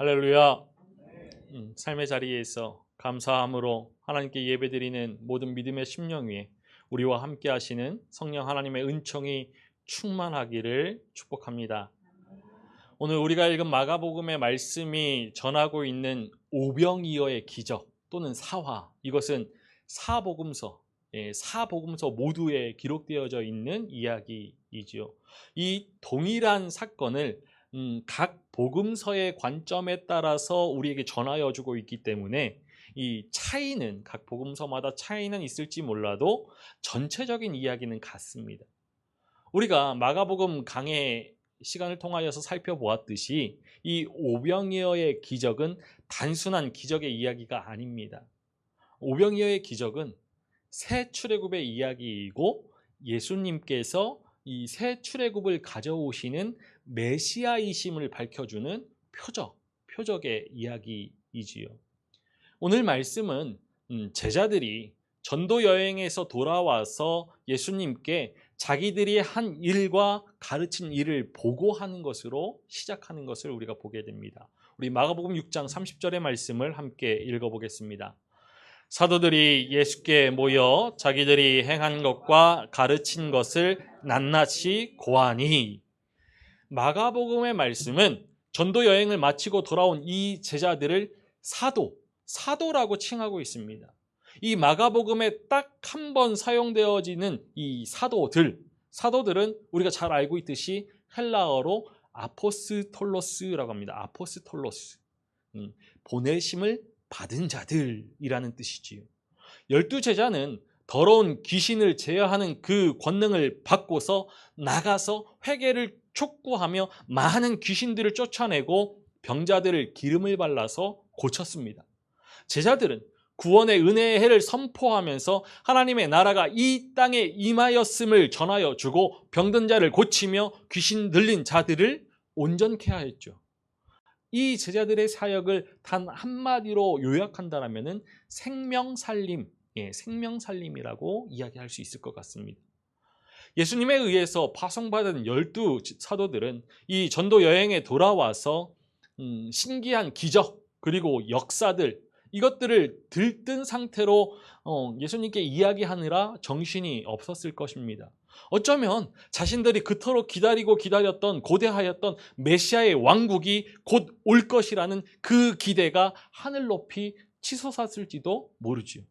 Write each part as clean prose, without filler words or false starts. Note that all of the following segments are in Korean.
할렐루야. 삶의 자리에서 감사함으로 하나님께 예배드리는 모든 믿음의 심령 위에 우리와 함께 하시는 성령 하나님의 은총이 충만하기를 축복합니다. 오늘 우리가 읽은 마가복음의 말씀이 전하고 있는 오병이어의 기적 또는 사화, 이것은 사복음서 모두에 기록되어져 있는 이야기이지요. 이 동일한 사건을 각 복음서의 관점에 따라서 우리에게 전하여 주고 있기 때문에 이 차이는 각 복음서마다 차이는 있을지 몰라도 전체적인 이야기는 같습니다. 우리가 마가복음 강해 시간을 통하여서 살펴보았듯이 이 오병이어의 기적은 단순한 기적의 이야기가 아닙니다. 오병이어의 기적은 새 출애굽의 이야기이고 예수님께서 이 새 출애굽을 가져오시는 메시아이심을 밝혀주는 표적의 이야기이지요. 오늘 말씀은 제자들이 전도 여행에서 돌아와서 예수님께 자기들이 한 일과 가르친 일을 보고하는 것으로 시작하는 것을 우리가 보게 됩니다. 우리 마가복음 6장 30절의 말씀을 함께 읽어보겠습니다. 사도들이 예수께 모여 자기들이 행한 것과 가르친 것을 낱낱이 고하니. 마가복음의 말씀은 전도 여행을 마치고 돌아온 이 제자들을 사도라고 칭하고 있습니다. 이 마가복음에 딱 한 번 사용되어지는 이 사도들은 우리가 잘 알고 있듯이 헬라어로 아포스톨로스라고 합니다. 아포스톨로스, 보내심을 받은 자들이라는 뜻이지요. 12제자는 더러운 귀신을 제어하는 그 권능을 받고서 나가서 회개를 촉구하며 많은 귀신들을 쫓아내고 병자들을 기름을 발라서 고쳤습니다. 제자들은 구원의 은혜의 해를 선포하면서 하나님의 나라가 이 땅에 임하였음을 전하여 주고 병든 자를 고치며 귀신 들린 자들을 온전케 하였죠. 이 제자들의 사역을 단 한마디로 요약한다면 생명살림이라고 이야기할 수 있을 것 같습니다. 예수님에 의해서 파송받은 12사도들은 이 전도 여행에 돌아와서 신기한 기적 그리고 역사들, 이것들을 들뜬 상태로 예수님께 이야기하느라 정신이 없었을 것입니다. 어쩌면 자신들이 그토록 기다렸던 고대하였던 메시아의 왕국이 곧 올 것이라는 그 기대가 하늘 높이 치솟았을지도 모르지요.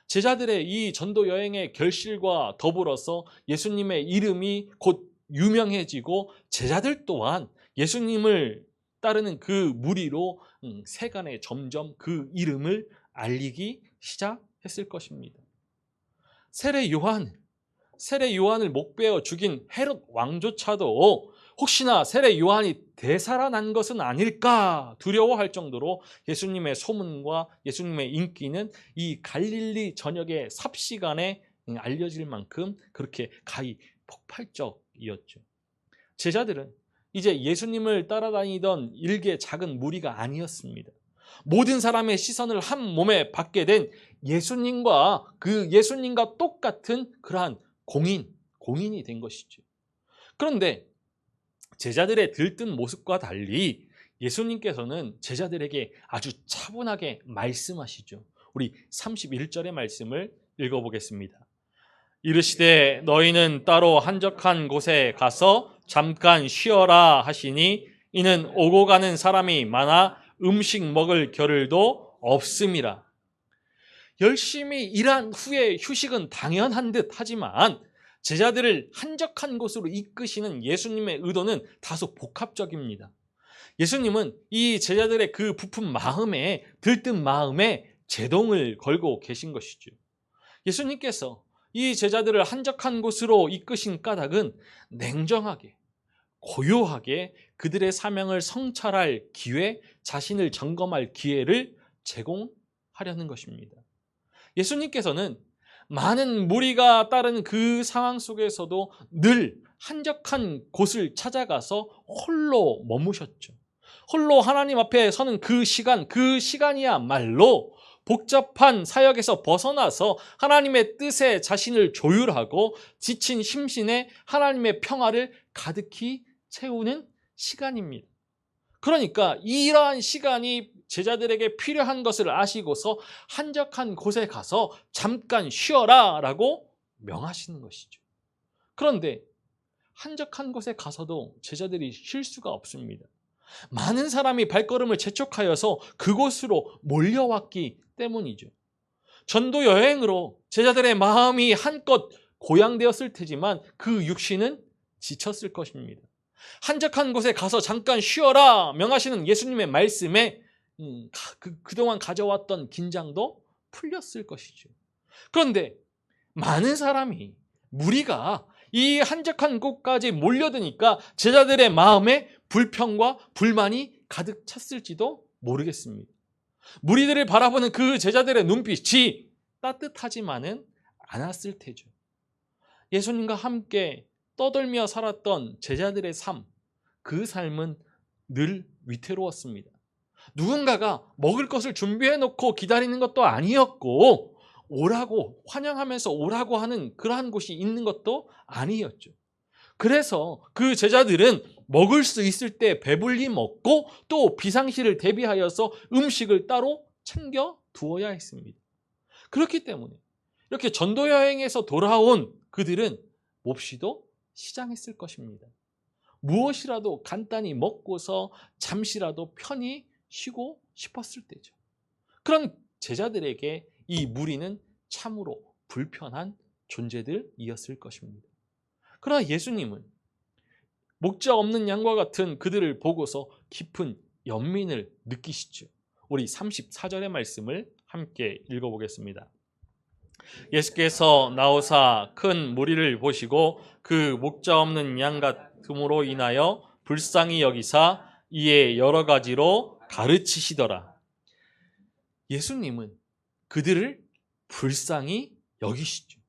제자들의 이 전도 여행의 결실과 더불어서 예수님의 이름이 곧 유명해지고 제자들 또한 예수님을 따르는 그 무리로 세간에 점점 그 이름을 알리기 시작했을 것입니다. 세례 요한을 목베어 죽인 헤롯 왕조차도 혹시나 세례 요한이 되살아난 것은 아닐까 두려워할 정도로 예수님의 소문과 예수님의 인기는 이 갈릴리 전역의 삽시간에 알려질 만큼 그렇게 가히 폭발적이었죠. 제자들은 이제 예수님을 따라다니던 일개 작은 무리가 아니었습니다. 모든 사람의 시선을 한 몸에 받게 된 예수님과 똑같은 그러한 공인이 된 것이죠. 그런데 제자들의 들뜬 모습과 달리 예수님께서는 제자들에게 아주 차분하게 말씀하시죠. 우리 31절의 말씀을 읽어보겠습니다. 이르시되 너희는 따로 한적한 곳에 가서 잠깐 쉬어라 하시니 이는 오고 가는 사람이 많아 음식 먹을 겨를도 없음이라. 열심히 일한 후에 휴식은 당연한 듯 하지만 제자들을 한적한 곳으로 이끄시는 예수님의 의도는 다소 복합적입니다. 예수님은 이 제자들의 그 부푼 마음에, 들뜬 마음에 제동을 걸고 계신 것이죠. 예수님께서 이 제자들을 한적한 곳으로 이끄신 까닭은 냉정하게, 고요하게 그들의 사명을 성찰할 기회, 자신을 점검할 기회를 제공하려는 것입니다. 예수님께서는 많은 무리가 따르는 그 상황 속에서도 늘 한적한 곳을 찾아가서 홀로 머무셨죠. 홀로 하나님 앞에 서는 그 시간이야말로 복잡한 사역에서 벗어나서 하나님의 뜻에 자신을 조율하고 지친 심신에 하나님의 평화를 가득히 채우는 시간입니다. 그러니까 이러한 시간이 제자들에게 필요한 것을 아시고서 한적한 곳에 가서 잠깐 쉬어라 라고 명하시는 것이죠. 그런데 한적한 곳에 가서도 제자들이 쉴 수가 없습니다. 많은 사람이 발걸음을 재촉하여서 그곳으로 몰려왔기 때문이죠. 전도 여행으로 제자들의 마음이 한껏 고양되었을 테지만 그 육신은 지쳤을 것입니다. 한적한 곳에 가서 잠깐 쉬어라 명하시는 예수님의 말씀에 그동안 가져왔던 긴장도 풀렸을 것이죠. 그런데 많은 사람이, 무리가 이 한적한 곳까지 몰려드니까 제자들의 마음에 불평과 불만이 가득 찼을지도 모르겠습니다. 무리들을 바라보는 그 제자들의 눈빛이 따뜻하지만은 않았을 테죠. 예수님과 함께 떠들며 살았던 제자들의 삶, 그 삶은 늘 위태로웠습니다. 누군가가 먹을 것을 준비해 놓고 기다리는 것도 아니었고, 오라고, 환영하면서 오라고 하는 그러한 곳이 있는 것도 아니었죠. 그래서 그 제자들은 먹을 수 있을 때 배불리 먹고 또 비상시를 대비하여서 음식을 따로 챙겨 두어야 했습니다. 그렇기 때문에 이렇게 전도 여행에서 돌아온 그들은 몹시도 시장했을 것입니다. 무엇이라도 간단히 먹고서 잠시라도 편히 쉬고 싶었을 때죠. 그런 제자들에게 이 무리는 참으로 불편한 존재들이었을 것입니다. 그러나 예수님은 목자 없는 양과 같은 그들을 보고서 깊은 연민을 느끼시죠. 우리 34절의 말씀을 함께 읽어보겠습니다. 예수께서 나오사 큰 무리를 보시고 그 목자 없는 양 같음으로 인하여 불쌍히 여기사 이에 여러 가지로 가르치시더라. 예수님은 그들을 불쌍히 여기시죠.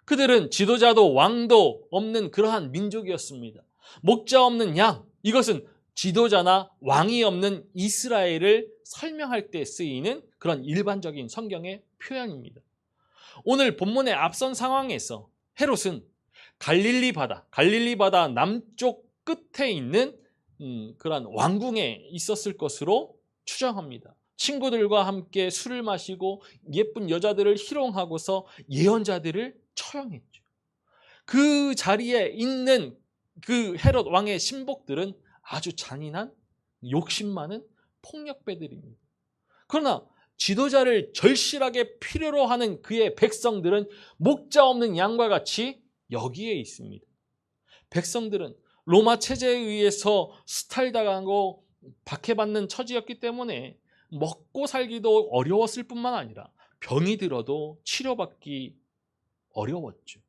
그들은 지도자도 왕도 없는 그러한 민족이었습니다. 목자 없는 양, 이것은 지도자나 왕이 없는 이스라엘을 설명할 때 쓰이는 그런 일반적인 성경의 표현입니다. 오늘 본문의 앞선 상황에서 헤롯은 갈릴리 바다 남쪽 끝에 있는 그런 왕궁에 있었을 것으로 추정합니다. 친구들과 함께 술을 마시고 예쁜 여자들을 희롱하고서 예언자들을 처형했죠. 그 자리에 있는 그 헤롯 왕의 신복들은 아주 잔인한 욕심 많은 폭력배들입니다. 그러나 지도자를 절실하게 필요로 하는 그의 백성들은 목자 없는 양과 같이 여기에 있습니다. 백성들은 로마 체제에 의해서 수탈당하고 박해받는 처지였기 때문에 먹고 살기도 어려웠을 뿐만 아니라 병이 들어도 치료받기 어려웠죠.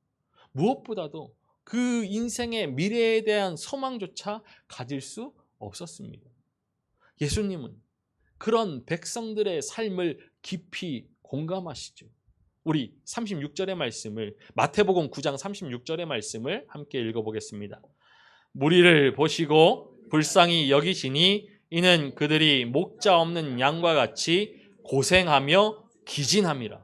무엇보다도 그 인생의 미래에 대한 소망조차 가질 수 없었습니다. 예수님은 그런 백성들의 삶을 깊이 공감하시죠. 우리 36절의 말씀을, 마태복음 9장 36절의 말씀을 함께 읽어보겠습니다. 무리를 보시고 불쌍히 여기시니 이는 그들이 목자 없는 양과 같이 고생하며 기진함이라.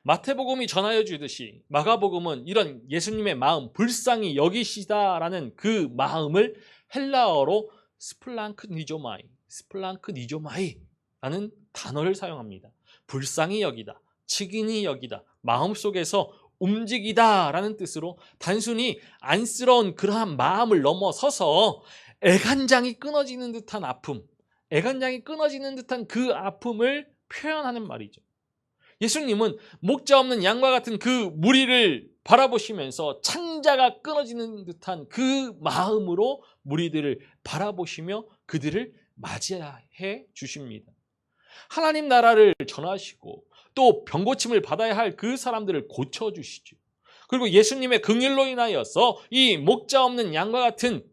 마태복음이 전하여 주듯이 마가복음은 이런 예수님의 마음, 불쌍히 여기시다라는 그 마음을 헬라어로 스플랑크니조마이라는 단어를 사용합니다. 불쌍히 여기다, 측은히 여기다, 마음속에서 움직이다라는 뜻으로 단순히 안쓰러운 그러한 마음을 넘어서서 애간장이 끊어지는 듯한 아픔, 애간장이 끊어지는 듯한 그 아픔을 표현하는 말이죠. 예수님은 목자 없는 양과 같은 그 무리를 바라보시면서 창자가 끊어지는 듯한 그 마음으로 무리들을 바라보시며 그들을 맞이해 주십니다. 하나님 나라를 전하시고 또 병고침을 받아야 할 그 사람들을 고쳐주시죠. 그리고 예수님의 긍휼로 인하여서 이 목자 없는 양과 같은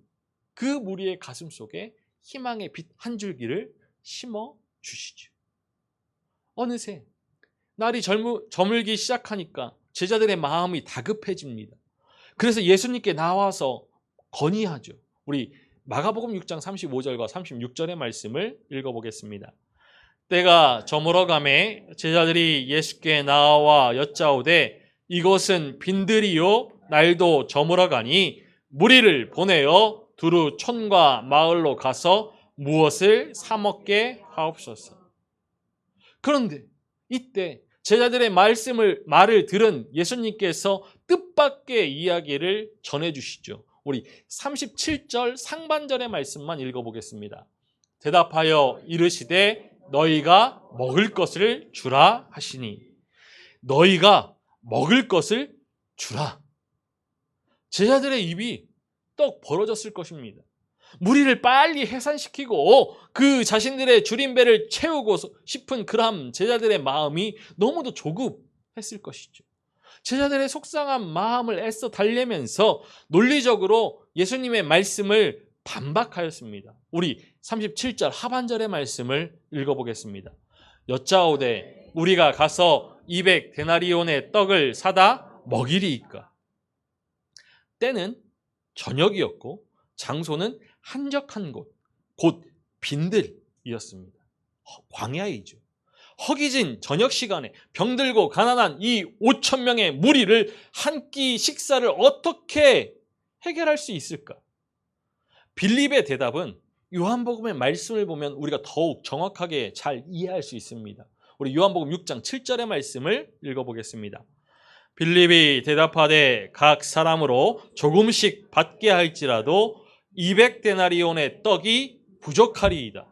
그 무리의 가슴 속에 희망의 빛 한 줄기를 심어 주시죠. 어느새 날이 저물기 시작하니까 제자들의 마음이 다급해집니다. 그래서 예수님께 나와서 건의하죠. 우리 마가복음 6장 35절과 36절의 말씀을 읽어보겠습니다. 때가 저물어가매 제자들이 예수께 나와 여짜오되 이곳은 빈들이요 날도 저물어가니 무리를 보내어 두루 촌과 마을로 가서 무엇을 사 먹게 하옵소서. 그런데 이때 제자들의 말을 들은 예수님께서 뜻밖의 이야기를 전해주시죠. 우리 37절 상반절의 말씀만 읽어보겠습니다. 대답하여 이르시되 너희가 먹을 것을 주라 하시니. 너희가 먹을 것을 주라. 제자들의 입이 떡 벌어졌을 것입니다. 무리를 빨리 해산시키고 그 자신들의 줄인 배를 채우고 싶은 그런 제자들의 마음이 너무도 조급했을 것이죠. 제자들의 속상한 마음을 애써 달래면서 논리적으로 예수님의 말씀을 반박하였습니다. 우리 37절 하반절의 말씀을 읽어보겠습니다. 여짜오되 우리가 가서 200데나리온의 떡을 사다 먹이리이까. 때는 저녁이었고 장소는 한적한 곳, 곧 빈들이었습니다. 광야이죠. 허기진 저녁 시간에 병들고 가난한 이 5천 명의 무리를 한 끼 식사를 어떻게 해결할 수 있을까? 빌립의 대답은 요한복음의 말씀을 보면 우리가 더욱 정확하게 잘 이해할 수 있습니다. 우리 요한복음 6장 7절의 말씀을 읽어보겠습니다. 빌립이 대답하되 각 사람으로 조금씩 받게 할지라도 200데나리온의 떡이 부족하리이다.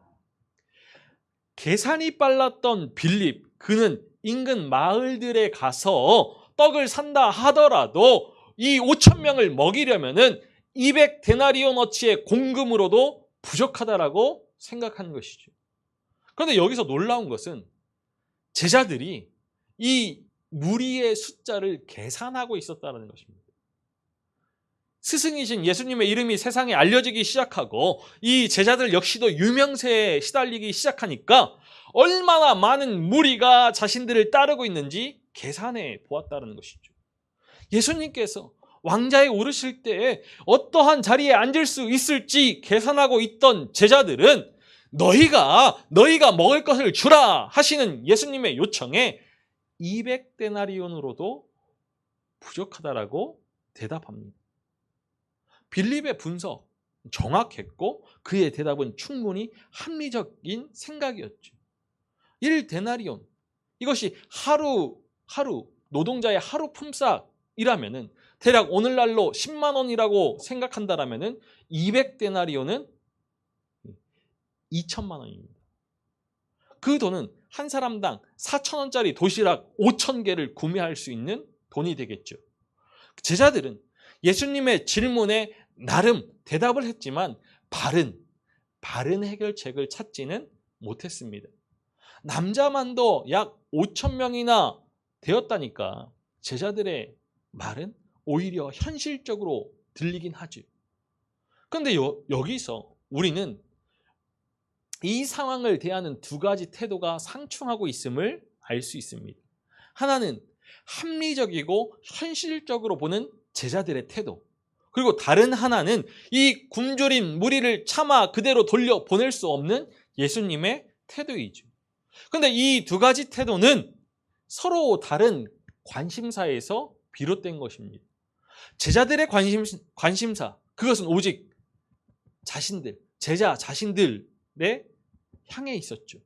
계산이 빨랐던 빌립, 그는 인근 마을들에 가서 떡을 산다 하더라도 이 5천 명을 먹이려면은 200데나리온어치의 공금으로도 부족하다라고 생각한 것이죠. 그런데 여기서 놀라운 것은 제자들이 이 무리의 숫자를 계산하고 있었다는 것입니다. 스승이신 예수님의 이름이 세상에 알려지기 시작하고 이 제자들 역시도 유명세에 시달리기 시작하니까 얼마나 많은 무리가 자신들을 따르고 있는지 계산해 보았다는 것이죠. 예수님께서 왕자에 오르실 때 어떠한 자리에 앉을 수 있을지 계산하고 있던 제자들은 너희가 먹을 것을 주라 하시는 예수님의 요청에 200데나리온으로도 부족하다라고 대답합니다. 빌립의 분석 정확했고 그의 대답은 충분히 합리적인 생각이었죠. 1데나리온, 이것이 하루 노동자의 하루 품삯이라면은 대략 오늘날로 10만 원이라고 생각한다라면은 200데나리온은 2천만 원입니다. 그 돈은 한 사람당 4,000원짜리 도시락 5,000개를 구매할 수 있는 돈이 되겠죠. 제자들은 예수님의 질문에 나름 대답을 했지만 바른 해결책을 찾지는 못했습니다. 남자만도 약 5천 명이나 되었다니까 제자들의 말은 오히려 현실적으로 들리긴 하죠. 그런데 여기서 우리는 이 상황을 대하는 두 가지 태도가 상충하고 있음을 알 수 있습니다. 하나는 합리적이고 현실적으로 보는 제자들의 태도, 그리고 다른 하나는 이 굶주린 무리를 차마 그대로 돌려보낼 수 없는 예수님의 태도이죠. 그런데 이 두 가지 태도는 서로 다른 관심사에서 비롯된 것입니다. 제자들의 관심사, 그것은 오직 제자 자신들의 향해 있었죠.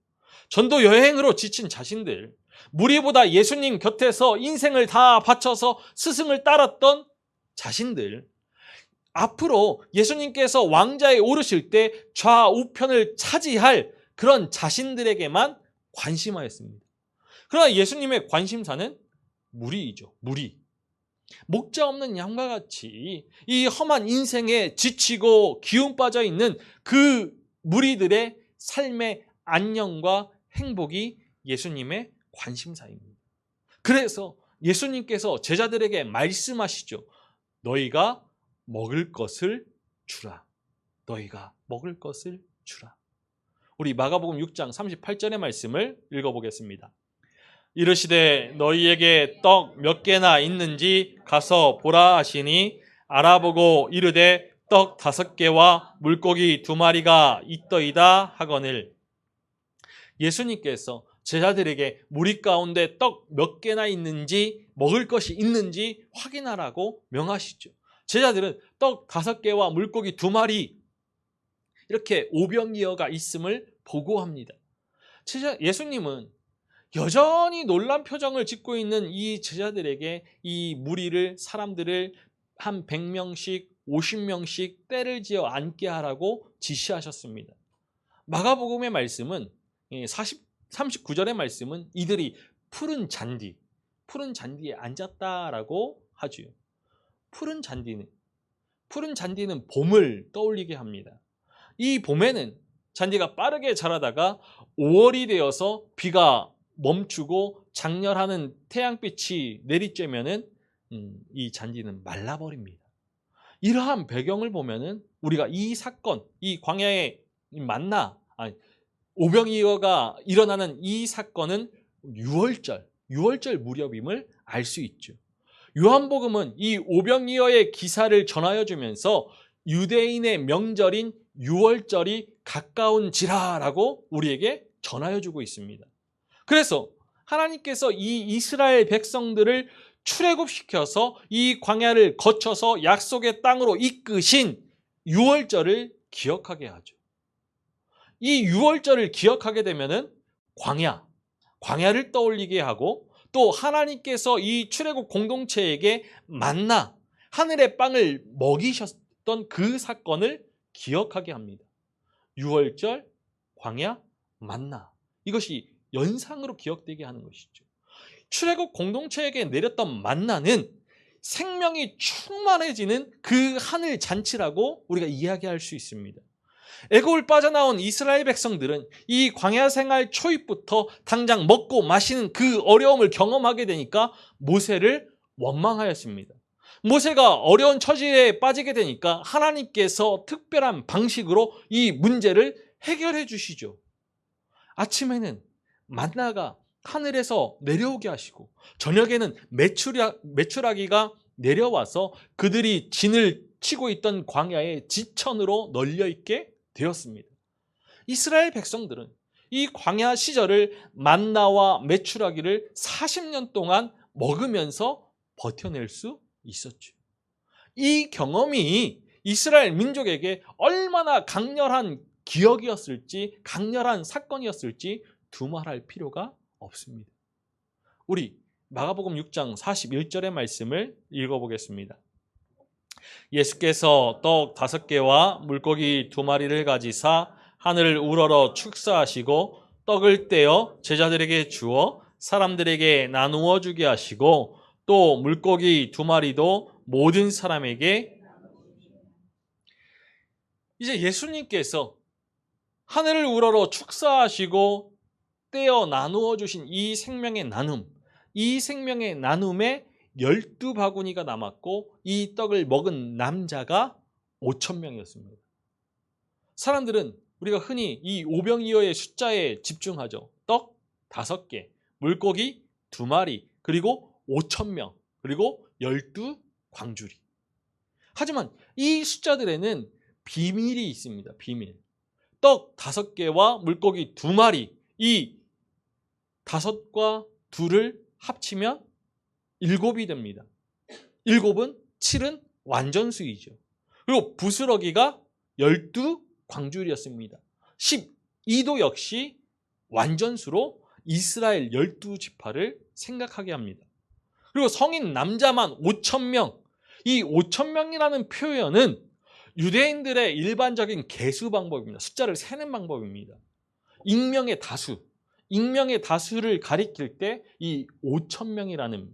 전도 여행으로 지친 자신들, 무리보다 예수님 곁에서 인생을 다 바쳐서 스승을 따랐던 자신들, 앞으로 예수님께서 왕자에 오르실 때 좌우편을 차지할 그런 자신들에게만 관심하였습니다. 그러나 예수님의 관심사는 무리이죠. 무리. 목자 없는 양과 같이 이 험한 인생에 지치고 기운 빠져 있는 그 무리들의 삶의 안녕과 행복이 예수님의 관심사입니다. 그래서 예수님께서 제자들에게 말씀하시죠. 너희가 먹을 것을 주라. 너희가 먹을 것을 주라. 우리 마가복음 6장 38절의 말씀을 읽어보겠습니다. 이르시되 너희에게 떡 몇 개나 있는지 가서 보라 하시니 알아보고 이르되 떡 5개와 물고기 2마리가 있더이다 하거늘. 예수님께서 제자들에게 무리 가운데 떡 몇 개나 있는지, 먹을 것이 있는지 확인하라고 명하시죠. 제자들은 떡 5개와 물고기 2마리 이렇게 오병이어가 있음을 보고합니다. 예수님은 여전히 놀란 표정을 짓고 있는 이 제자들에게 이 무리를 사람들을 한 100명씩 50명씩 때를 지어 앉게 하라고 지시하셨습니다. 마가복음의 말씀은 39절의 말씀은 이들이 푸른 잔디에 앉았다라고 하죠. 푸른 잔디는 봄을 떠올리게 합니다. 이 봄에는 잔디가 빠르게 자라다가 5월이 되어서 비가 멈추고 장렬하는 태양빛이 내리쬐면은 이 잔디는 말라버립니다. 이러한 배경을 보면은 우리가 이 사건, 이 광야의 오병이어가 일어나는 이 사건은 6월절 무렵임을 알 수 있죠. 요한복음은 이 오병이어의 기사를 전하여 주면서 유대인의 명절인 6월절이 가까운지라라고 우리에게 전하여 주고 있습니다. 그래서 하나님께서 이 이스라엘 백성들을 출애굽시켜서 이 광야를 거쳐서 약속의 땅으로 이끄신 6월절을 기억하게 하죠. 이 6월절을 기억하게 되면은 광야를 떠올리게 하고 또 하나님께서 이 출애굽 공동체에게 만나 하늘의 빵을 먹이셨던 그 사건을 기억하게 합니다. 6월절, 광야, 만나 이것이 연상으로 기억되게 하는 것이죠. 출애굽 공동체에게 내렸던 만나는 생명이 충만해지는 그 하늘 잔치라고 우리가 이야기할 수 있습니다. 애굽을 빠져나온 이스라엘 백성들은 이 광야 생활 초입부터 당장 먹고 마시는 그 어려움을 경험하게 되니까 모세를 원망하였습니다. 모세가 어려운 처지에 빠지게 되니까 하나님께서 특별한 방식으로 이 문제를 해결해 주시죠. 아침에는 만나가 하늘에서 내려오게 하시고 저녁에는 메추라기가 내려와서 그들이 진을 치고 있던 광야의 지천으로 널려있게 되었습니다. 이스라엘 백성들은 이 광야 시절을 만나와 메추라기를 40년 동안 먹으면서 버텨낼 수 있었죠. 이 경험이 이스라엘 민족에게 얼마나 강렬한 기억이었을지, 강렬한 사건이었을지 두말할 필요가 없습니다. 우리 마가복음 6장 41절의 말씀을 읽어보겠습니다. 예수께서 떡 5개와 물고기 2마리를 가지사 하늘을 우러러 축사하시고 떡을 떼어 제자들에게 주어 사람들에게 나누어 주게 하시고 또 물고기 2마리도 모든 사람에게. 이제 예수님께서 하늘을 우러러 축사하시고 떼어 나누어 주신 이 생명의 나눔에 12바구니가 남았고 이 떡을 먹은 남자가 5,000명이었습니다. 사람들은 우리가 흔히 이 오병이어의 숫자에 집중하죠. 떡 5개, 물고기 2마리, 그리고 5,000명, 그리고 12광주리. 하지만 이 숫자들에는 비밀이 있습니다. 비밀. 떡 5개와 물고기 2마리, 이 5과 2를 합치면 7이 됩니다. 7은 7은 완전수이죠. 그리고 부스러기가 12광주리였습니다. 12도 역시 완전수로 이스라엘 12지파를 생각하게 합니다. 그리고 성인 남자만 5,000명. 이 5,000명이라는 표현은 유대인들의 일반적인 계수 방법입니다. 숫자를 세는 방법입니다. 익명의 다수를 가리킬 때 이 5,000명이라는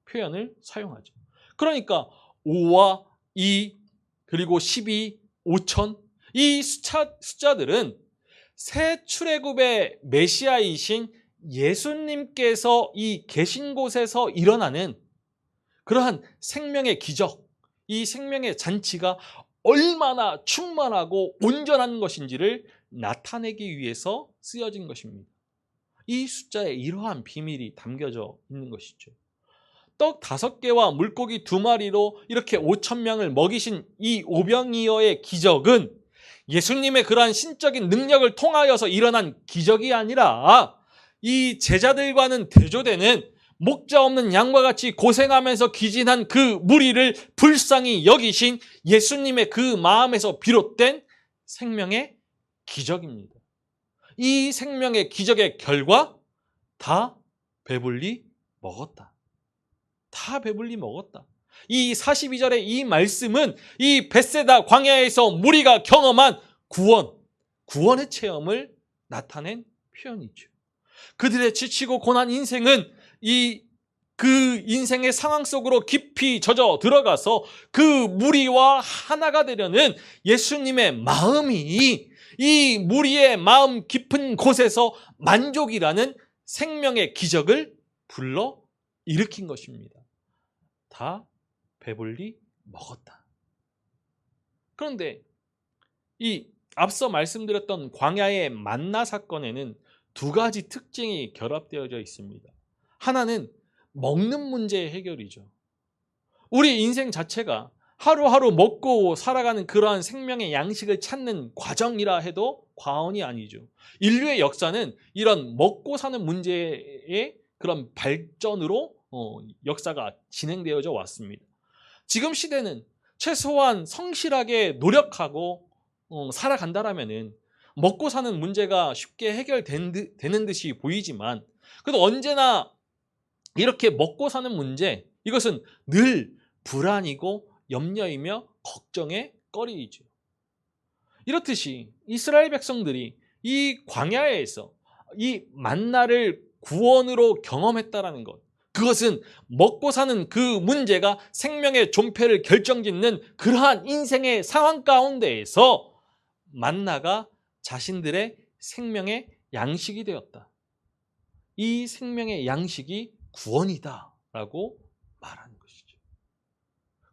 표현을 사용하죠. 그러니까 5와 2 그리고 12, 5,000 이 숫자들은 새 출애굽의 메시아이신 예수님께서 이 계신 곳에서 일어나는 그러한 생명의 기적, 이 생명의 잔치가 얼마나 충만하고 온전한 것인지를 나타내기 위해서 쓰여진 것입니다. 이 숫자에 이러한 비밀이 담겨져 있는 것이죠. 떡 5개와 물고기 2마리로 이렇게 5,000명을 먹이신 이 오병이어의 기적은 예수님의 그러한 신적인 능력을 통하여서 일어난 기적이 아니라 이 제자들과는 대조되는 목자 없는 양과 같이 고생하면서 기진한 그 무리를 불쌍히 여기신 예수님의 그 마음에서 비롯된 생명의 기적입니다. 이 생명의 기적의 결과 다 배불리 먹었다. 다 배불리 먹었다. 이 42절의 이 말씀은 이 벳세다 광야에서 무리가 경험한 구원의 체험을 나타낸 표현이죠. 그들의 지치고 고난 인생은 그 인생의 상황 속으로 깊이 젖어 들어가서 그 무리와 하나가 되려는 예수님의 마음이 이 무리의 마음 깊은 곳에서 만족이라는 생명의 기적을 불러 일으킨 것입니다. 다 배불리 먹었다. 그런데 이 앞서 말씀드렸던 광야의 만나 사건에는 두 가지 특징이 결합되어져 있습니다. 하나는 먹는 문제의 해결이죠. 우리 인생 자체가 하루하루 먹고 살아가는 그러한 생명의 양식을 찾는 과정이라 해도 과언이 아니죠. 인류의 역사는 이런 먹고 사는 문제의 그런 발전으로 역사가 진행되어져 왔습니다. 지금 시대는 최소한 성실하게 노력하고 살아간다라면은 먹고 사는 문제가 쉽게 해결되는 듯이 보이지만 그래도 언제나 이렇게 먹고 사는 문제, 이것은 늘 불안이고 염려이며 걱정의 거리이죠. 이렇듯이 이스라엘 백성들이 이 광야에서 이 만나를 구원으로 경험했다라는 것, 그것은 먹고 사는 그 문제가 생명의 존폐를 결정짓는 그러한 인생의 상황 가운데에서 만나가 자신들의 생명의 양식이 되었다. 이 생명의 양식이 구원이다라고 말하는 것이죠.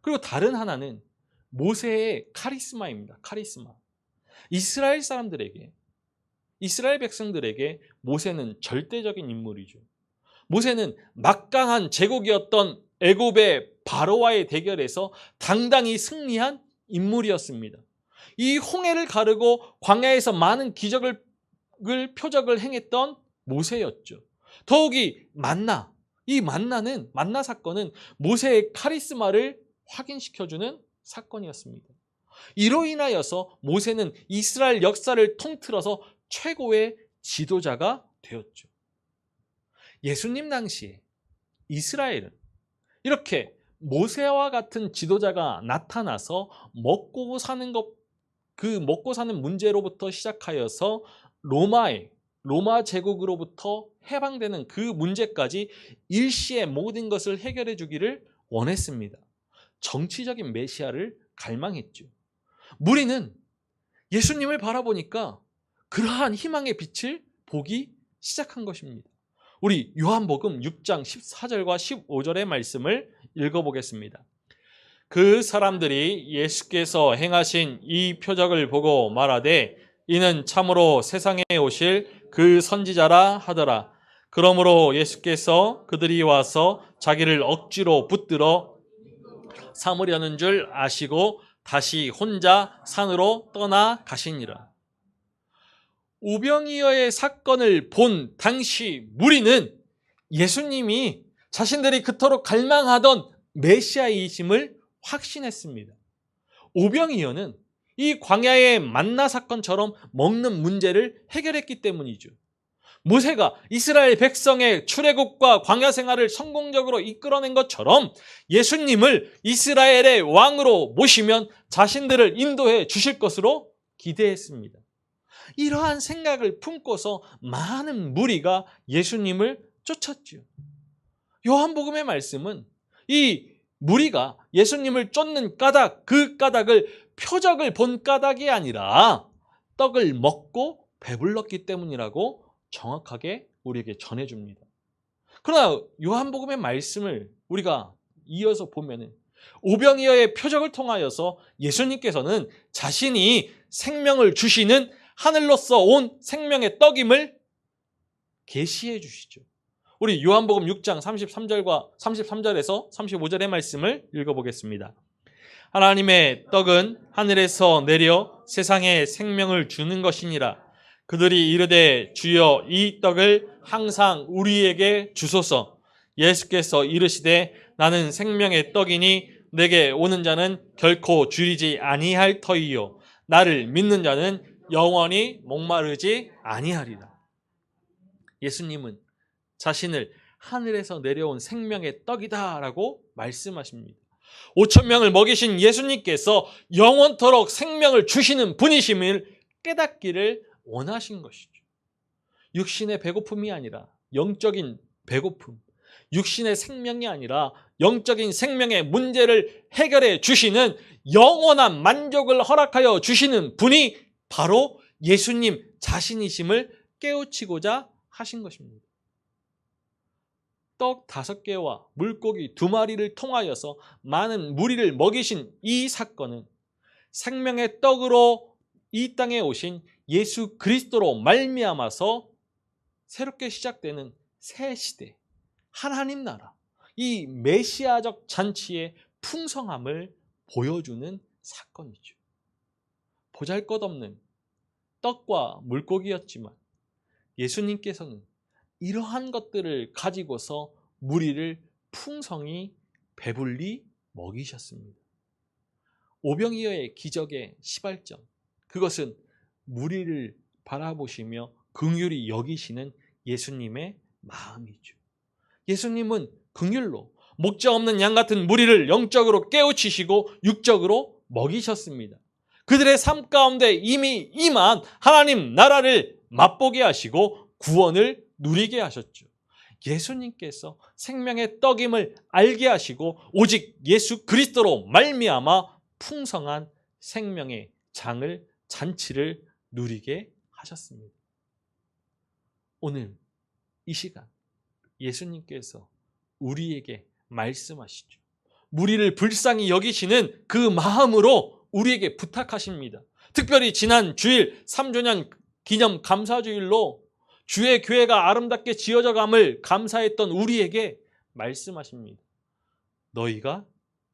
그리고 다른 하나는 모세의 카리스마입니다. 카리스마. 이스라엘 백성들에게 모세는 절대적인 인물이죠. 모세는 막강한 제국이었던 애굽의 바로와의 대결에서 당당히 승리한 인물이었습니다. 이 홍해를 가르고 광야에서 많은 기적을 표적을 행했던 모세였죠. 더욱이 이 만나 사건은 모세의 카리스마를 확인시켜주는 사건이었습니다. 이로 인하여서 모세는 이스라엘 역사를 통틀어서 최고의 지도자가 되었죠. 예수님 당시에 이스라엘은 이렇게 모세와 같은 지도자가 나타나서 먹고 사는 문제로부터 시작하여서 로마 제국으로부터 해방되는 그 문제까지 일시에 모든 것을 해결해 주기를 원했습니다. 정치적인 메시아를 갈망했죠. 무리는 예수님을 바라보니까 그러한 희망의 빛을 보기 시작한 것입니다. 우리 요한복음 6장 14절과 15절의 말씀을 읽어보겠습니다. 그 사람들이 예수께서 행하신 이 표적을 보고 말하되 이는 참으로 세상에 오실 그 선지자라 하더라. 그러므로 예수께서 그들이 와서 자기를 억지로 붙들어 삼으려는 줄 아시고 다시 혼자 산으로 떠나 가시니라. 오병이어의 사건을 본 당시 무리는 예수님이 자신들이 그토록 갈망하던 메시아이심을 확신했습니다. 오병이어는 이 광야의 만나 사건처럼 먹는 문제를 해결했기 때문이죠. 모세가 이스라엘 백성의 출애굽과 광야 생활을 성공적으로 이끌어낸 것처럼 예수님을 이스라엘의 왕으로 모시면 자신들을 인도해 주실 것으로 기대했습니다. 이러한 생각을 품고서 많은 무리가 예수님을 쫓았지요. 요한복음의 말씀은 이 무리가 예수님을 쫓는 까닭, 그 까닭을 표적을 본 까닭이 아니라 떡을 먹고 배불렀기 때문이라고 정확하게 우리에게 전해줍니다. 그러나 요한복음의 말씀을 우리가 이어서 보면은 오병이어의 표적을 통하여서 예수님께서는 자신이 생명을 주시는 하늘로서 온 생명의 떡임을 계시해 주시죠. 우리 요한복음 6장 33절에서 35절의 말씀을 읽어보겠습니다. 하나님의 떡은 하늘에서 내려 세상에 생명을 주는 것이니라. 그들이 이르되 주여 이 떡을 항상 우리에게 주소서. 예수께서 이르시되 나는 생명의 떡이니 내게 오는 자는 결코 줄이지 아니할 터이요 나를 믿는 자는 영원히 목마르지 아니하리라. 예수님은 자신을 하늘에서 내려온 생명의 떡이다라고 말씀하십니다. 5천 명을 먹이신 예수님께서 영원토록 생명을 주시는 분이심을 깨닫기를 원하신 것이죠. 육신의 배고픔이 아니라 영적인 배고픔, 육신의 생명이 아니라 영적인 생명의 문제를 해결해 주시는 영원한 만족을 허락하여 주시는 분이 바로 예수님 자신이심을 깨우치고자 하신 것입니다. 떡 5개와 물고기 2마리를 통하여서 많은 무리를 먹이신 이 사건은 생명의 떡으로 이 땅에 오신 예수 그리스도로 말미암아서 새롭게 시작되는 새 시대, 하나님 나라, 이 메시아적 잔치의 풍성함을 보여주는 사건이죠. 보잘것없는 떡과 물고기였지만 예수님께서는 이러한 것들을 가지고서 무리를 풍성히 배불리 먹이셨습니다. 오병이어의 기적의 시발점, 그것은 무리를 바라보시며 긍휼히 여기시는 예수님의 마음이죠. 예수님은 긍휼로 목자 없는 양 같은 무리를 영적으로 깨우치시고 육적으로 먹이셨습니다. 그들의 삶 가운데 이미 임한 하나님 나라를 맛보게 하시고 구원을 누리게 하셨죠. 예수님께서 생명의 떡임을 알게 하시고 오직 예수 그리스도로 말미암아 풍성한 생명의 잔치를 누리게 하셨습니다. 오늘 이 시간 예수님께서 우리에게 말씀하시죠. 무리를 불쌍히 여기시는 그 마음으로 우리에게 부탁하십니다. 특별히 지난 주일 3주년 기념 감사주일로 주의 교회가 아름답게 지어져감을 감사했던 우리에게 말씀하십니다. 너희가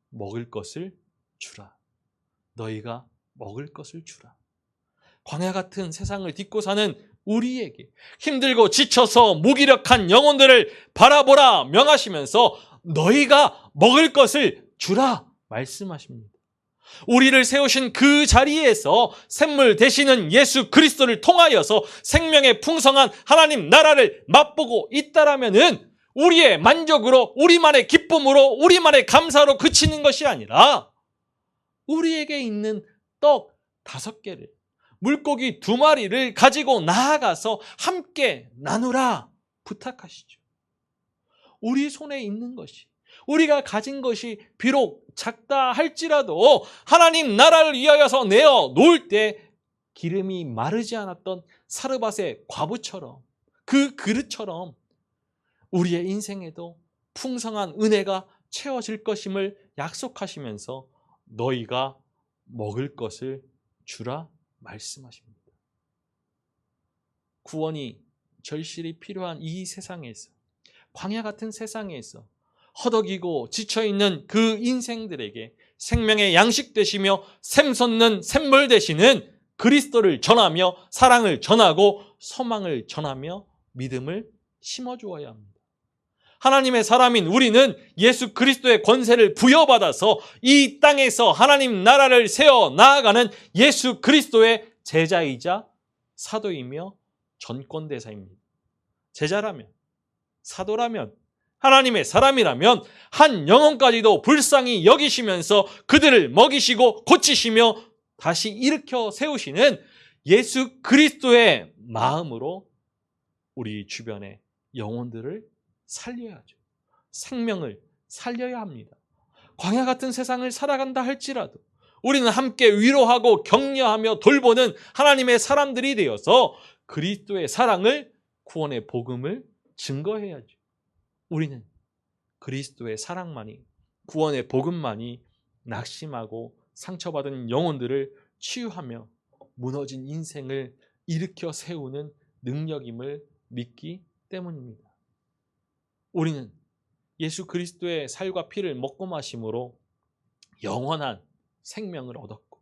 먹을 것을 주라. 너희가 먹을 것을 주라. 광야 같은 세상을 딛고 사는 우리에게 힘들고 지쳐서 무기력한 영혼들을 바라보라 명하시면서 너희가 먹을 것을 주라 말씀하십니다. 우리를 세우신 그 자리에서 샘물 되시는 예수 그리스도를 통하여서 생명의 풍성한 하나님 나라를 맛보고 있다라면은 우리의 만족으로, 우리만의 기쁨으로, 우리만의 감사로 그치는 것이 아니라 우리에게 있는 떡 5개를, 물고기 2마리를 가지고 나아가서 함께 나누라 부탁하시죠. 우리 손에 있는 것이, 우리가 가진 것이 비록 작다 할지라도 하나님 나라를 위하여서 내어 놓을 때 기름이 마르지 않았던 사르밧의 과부처럼, 그 그릇처럼 우리의 인생에도 풍성한 은혜가 채워질 것임을 약속하시면서 너희가 먹을 것을 주라 말씀하십니다. 구원이 절실히 필요한 이 세상에서, 광야 같은 세상에서 허덕이고 지쳐있는 그 인생들에게 생명의 양식 되시며 샘솟는 샘물 되시는 그리스도를 전하며 사랑을 전하고 소망을 전하며 믿음을 심어주어야 합니다. 하나님의 사람인 우리는 예수 그리스도의 권세를 부여받아서 이 땅에서 하나님 나라를 세워 나아가는 예수 그리스도의 제자이자 사도이며 전권대사입니다. 제자라면, 사도라면, 하나님의 사람이라면 한 영혼까지도 불쌍히 여기시면서 그들을 먹이시고 고치시며 다시 일으켜 세우시는 예수 그리스도의 마음으로 우리 주변의 영혼들을 살려야죠. 생명을 살려야 합니다. 광야 같은 세상을 살아간다 할지라도 우리는 함께 위로하고 격려하며 돌보는 하나님의 사람들이 되어서 그리스도의 사랑을, 구원의 복음을 증거해야죠. 우리는 그리스도의 사랑만이, 구원의 복음만이 낙심하고 상처받은 영혼들을 치유하며 무너진 인생을 일으켜 세우는 능력임을 믿기 때문입니다. 우리는 예수 그리스도의 살과 피를 먹고 마심으로 영원한 생명을 얻었고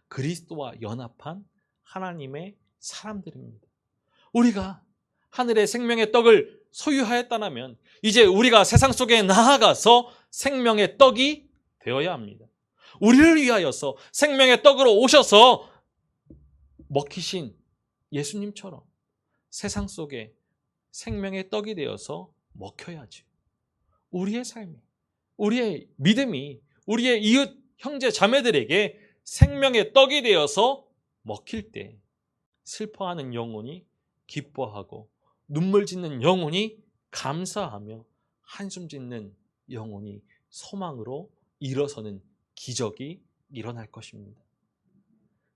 그리스도와 연합한 하나님의 사람들입니다. 우리가 하늘의 생명의 떡을 소유하였다면 이제 우리가 세상 속에 나아가서 생명의 떡이 되어야 합니다. 우리를 위하여서 생명의 떡으로 오셔서 먹히신 예수님처럼 세상 속에 생명의 떡이 되어서 먹혀야지. 우리의 삶이, 우리의 믿음이 우리의 이웃 형제 자매들에게 생명의 떡이 되어서 먹힐 때 슬퍼하는 영혼이 기뻐하고 눈물 짓는 영혼이 감사하며 한숨 짓는 영혼이 소망으로 일어서는 기적이 일어날 것입니다.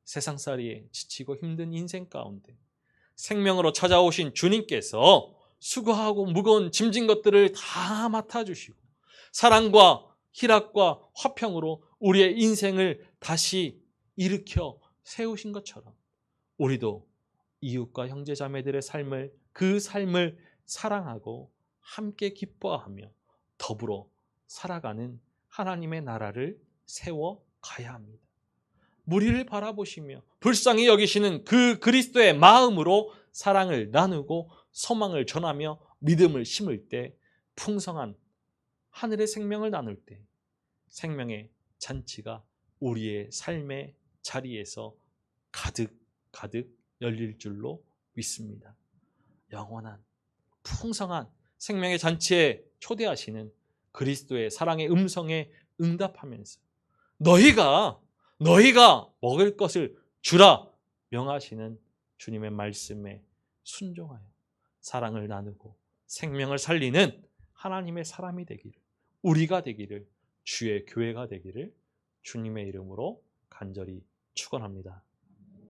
세상살이에 지치고 힘든 인생 가운데 생명으로 찾아오신 주님께서 수고하고 무거운 짐진 것들을 다 맡아주시고 사랑과 희락과 화평으로 우리의 인생을 다시 일으켜 세우신 것처럼 우리도 이웃과 형제자매들의 삶을, 그 삶을 사랑하고 함께 기뻐하며 더불어 살아가는 하나님의 나라를 세워가야 합니다. 무리를 바라보시며 불쌍히 여기시는 그 그리스도의 마음으로 사랑을 나누고 소망을 전하며 믿음을 심을 때 풍성한 하늘의 생명을 나눌 때 생명의 잔치가 우리의 삶의 자리에서 가득 열릴 줄로 믿습니다. 영원한 풍성한 생명의 잔치에 초대하시는 그리스도의 사랑의 음성에 응답하면서 너희가 먹을 것을 주라 명하시는 주님의 말씀에 순종하여 사랑을 나누고 생명을 살리는 하나님의 사람이 되기를, 우리가 되기를, 주의 교회가 되기를 주님의 이름으로 간절히 축원합니다.